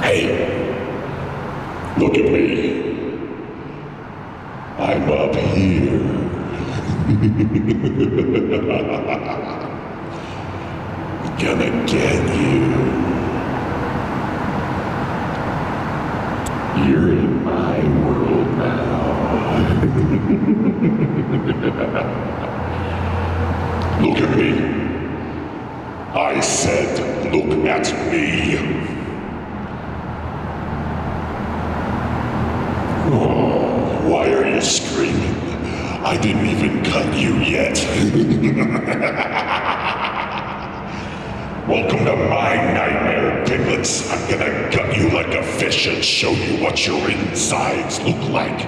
Hey, look at me. I'm up here. Gonna get you. You're in my world now. Look at me. I said, look at me. Oh, why are you screaming? I didn't even cut you yet. Welcome to my nightmare, piglets. I'm gonna gut you like a fish and show you what your insides look like.